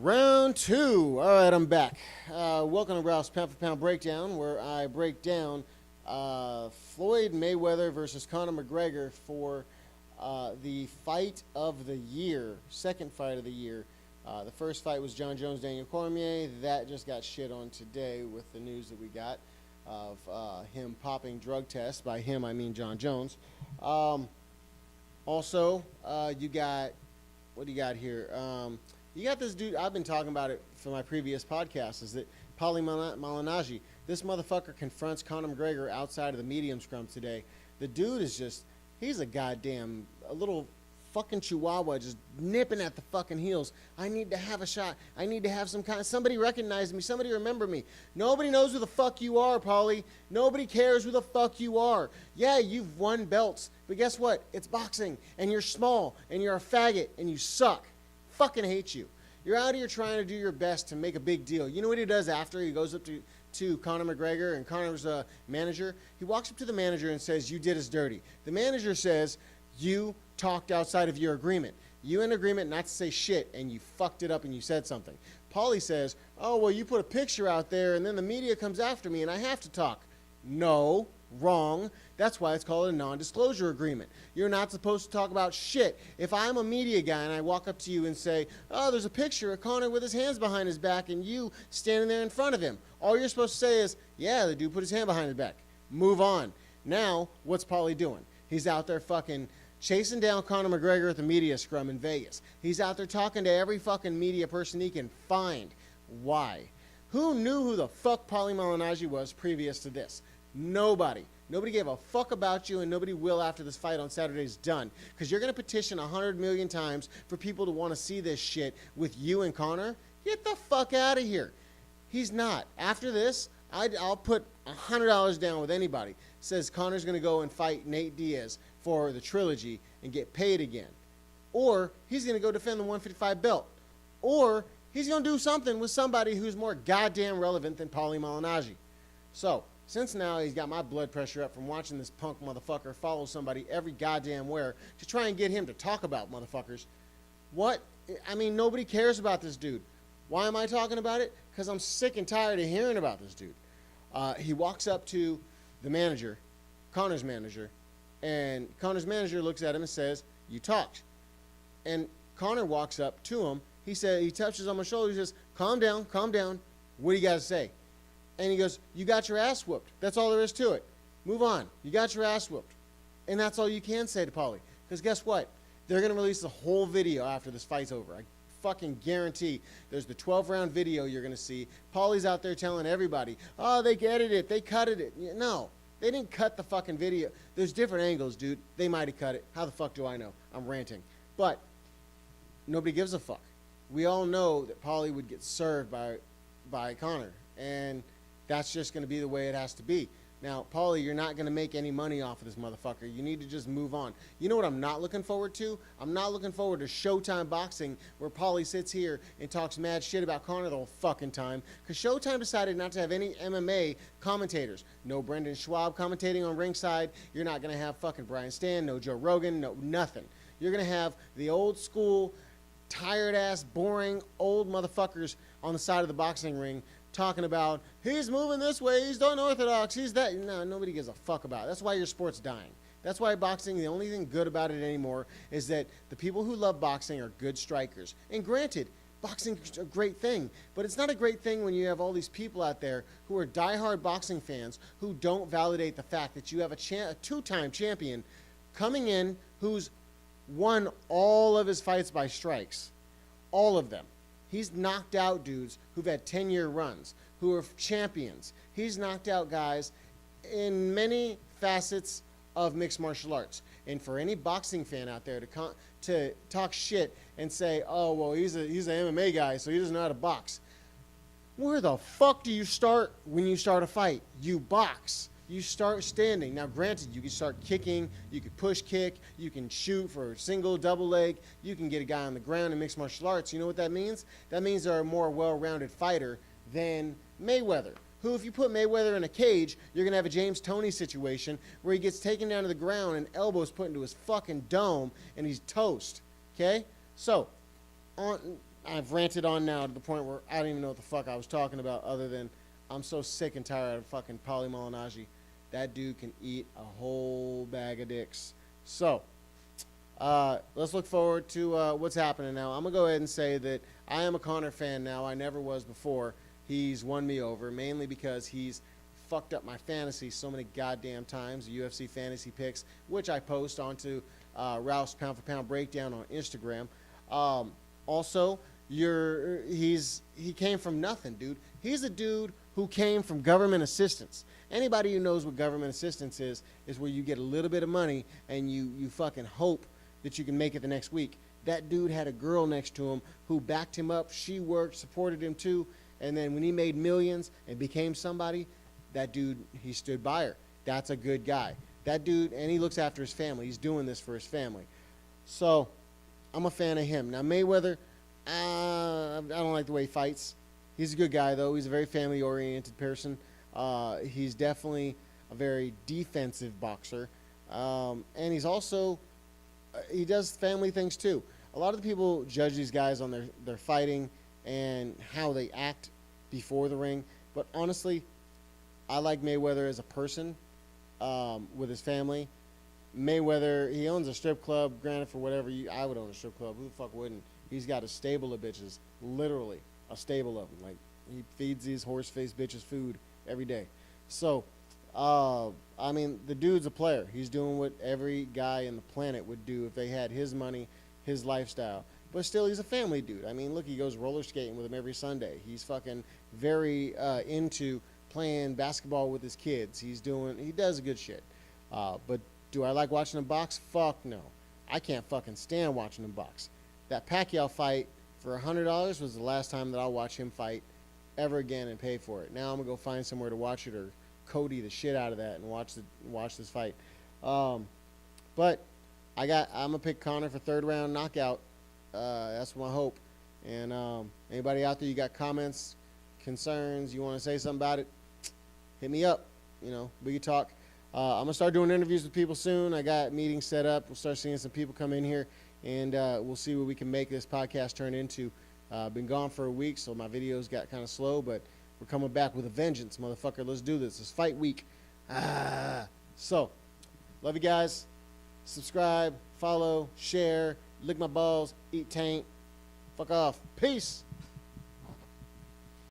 Round two. All right, I'm back. Welcome to Ralph's Pound for Pound Breakdown, where I break down Floyd Mayweather versus Conor McGregor for the fight of the year, second fight of the year. The first fight was Jon Jones, Daniel Cormier. That just got shit on today with the news that we got of him popping drug tests. By him, I mean Jon Jones. Also, you got, what do you got here? You got this dude, I've been talking about it for my previous podcast, is that Pauly Malinagi, this motherfucker confronts Conor McGregor outside of the medium scrum today. The dude is just, he's a little fucking chihuahua just nipping at the fucking heels. I need to have a shot. I need to have somebody recognize me. Somebody remember me. Nobody knows who the fuck you are, Pauly. Nobody cares who the fuck you are. Yeah, you've won belts, but guess what? It's boxing, and you're small, and you're a faggot, and you suck. Fucking hate you. You're out here trying to do your best to make a big deal. You know what he does after he goes up to Conor McGregor and Conor's manager? He walks up to the manager and says, "You did us dirty." The manager says, "You talked outside of your agreement. You in agreement not to say shit, and you fucked it up and you said something." Pauly says, "Oh, well, you put a picture out there, and then the media comes after me, and I have to talk." No, wrong. That's why it's called a non-disclosure agreement. You're not supposed to talk about shit. If I'm a media guy and I walk up to you and say, "Oh, there's a picture of Conor with his hands behind his back and you standing there in front of him," all you're supposed to say is, "Yeah, the dude put his hand behind his back." Move on. Now, what's Pauly doing? He's out there fucking chasing down Conor McGregor at the media scrum in Vegas. He's out there talking to every fucking media person he can find. Why? Who knew who the fuck Pauly Malinagi was previous to this? Nobody. Nobody gave a fuck about you, and nobody will after this fight on Saturday is done. Because you're going to petition 100 million times for people to want to see this shit with you and Conor. Get the fuck out of here. He's not. After this, I'll put $100 down with anybody. Says Conor's going to go and fight Nate Diaz for the trilogy and get paid again. Or he's going to go defend the 155 belt. Or he's going to do something with somebody who's more goddamn relevant than Pauly Malinagi. So, since now he's got my blood pressure up from watching this punk motherfucker follow somebody every goddamn where to try and get him to talk about motherfuckers. What? I mean, nobody cares about this dude. Why am I talking about it? Because I'm sick and tired of hearing about this dude. He walks up to the manager, Conor's manager, and Conor's manager looks at him and says, "You talked." And Conor walks up to him. He touches on my shoulder. He says, calm down. What do you got to say?" And he goes, "You got your ass whooped. That's all there is to it. Move on. You got your ass whooped." And that's all you can say to Pauly. Because guess what? They're going to release the whole video after this fight's over. I fucking guarantee there's the 12-round video you're going to see. Pauly's out there telling everybody, "Oh, they edited it. They cutted it." No, they didn't cut the fucking video. There's different angles, dude. They might have cut it. How the fuck do I know? I'm ranting. But nobody gives a fuck. We all know that Pauly would get served by Conor. And that's just going to be the way it has to be. Now, Pauly, you're not going to make any money off of this motherfucker. You need to just move on. You know what I'm not looking forward to? I'm not looking forward to Showtime Boxing, where Pauly sits here and talks mad shit about Conor the whole fucking time, because Showtime decided not to have any MMA commentators. No Brendan Schwab commentating on ringside. You're not going to have fucking Brian Stan, no Joe Rogan, no nothing. You're going to have the old school, tired-ass, boring, old motherfuckers on the side of the boxing ring talking about, he's moving this way, he's unorthodox, he's that. No, nobody gives a fuck about it. That's why your sport's dying. That's why boxing, the only thing good about it anymore is that the people who love boxing are good strikers. And granted, boxing's a great thing, but it's not a great thing when you have all these people out there who are diehard boxing fans who don't validate the fact that you have a two-time champion coming in who's won all of his fights by strikes. All of them. He's knocked out dudes who've had 10-year runs, who are champions. He's knocked out guys in many facets of mixed martial arts. And for any boxing fan out there to talk shit and say, "Oh, well, he's an MMA guy, so he doesn't know how to box." Where the fuck do you start when you start a fight? You box. You start standing. Now, granted, you can start kicking, you can push kick, you can shoot for a single, double leg, you can get a guy on the ground in mixed martial arts. You know what that means? That means they're a more well-rounded fighter than Mayweather, who, if you put Mayweather in a cage, you're going to have a James Toney situation where he gets taken down to the ground and elbows put into his fucking dome and he's toast. Okay? So, I've ranted on now to the point where I don't even know what the fuck I was talking about, other than I'm so sick and tired of fucking Pauly Malinagi. That dude can eat a whole bag of dicks. So, let's look forward to what's happening now. I'm going to go ahead and say that I am a Conor fan now. I never was before. He's won me over, mainly because he's fucked up my fantasy so many goddamn times, UFC fantasy picks, which I post onto Ralph's Pound for Pound Breakdown on Instagram. Also, he came from nothing, dude. He's a dude who came from government assistance. Anybody who knows what government assistance is where you get a little bit of money and you fucking hope that you can make it the next week. That dude had a girl next to him who backed him up. She worked, supported him too. And then when he made millions and became somebody, that dude, he stood by her. That's a good guy. That dude, and he looks after his family. He's doing this for his family. So, I'm a fan of him. Now, Mayweather, I don't like the way he fights. He's a good guy, though. He's a very family-oriented person. He's definitely a very defensive boxer. And he's also, he does family things, too. A lot of the people judge these guys on their fighting and how they act before the ring. But honestly, I like Mayweather as a person with his family. Mayweather, he owns a strip club. Granted, for whatever I would own a strip club. Who the fuck wouldn't? He's got a stable of bitches. Literally, a stable of them. Like, he feeds these horse-faced bitches food every day. So, I mean, the dude's a player. He's doing what every guy in the planet would do if they had his money, his lifestyle. But still, he's a family dude. I mean, look, he goes roller skating with him every Sunday. He's fucking very into playing basketball with his kids. He does good shit. But do I like watching him box? Fuck no. I can't fucking stand watching him box. That Pacquiao fight for $100 was the last time that I'll watch him fight ever again and pay for it. Now I'm gonna go find somewhere to watch it, or Cody the shit out of that and watch this fight. But I'm gonna pick Conor for third round knockout. That's my hope. And anybody out there, you got comments, concerns, you want to say something about it, hit me up. You know, we can talk. I'm gonna start doing interviews with people soon. I got meetings set up. We'll start seeing some people come in here, and we'll see what we can make this podcast turn into. Been gone for a week, so my videos got kind of slow, but we're coming back with a vengeance, motherfucker. Let's do this. It's fight week. So, love you guys. Subscribe, follow, share, lick my balls, eat taint. Fuck off. Peace.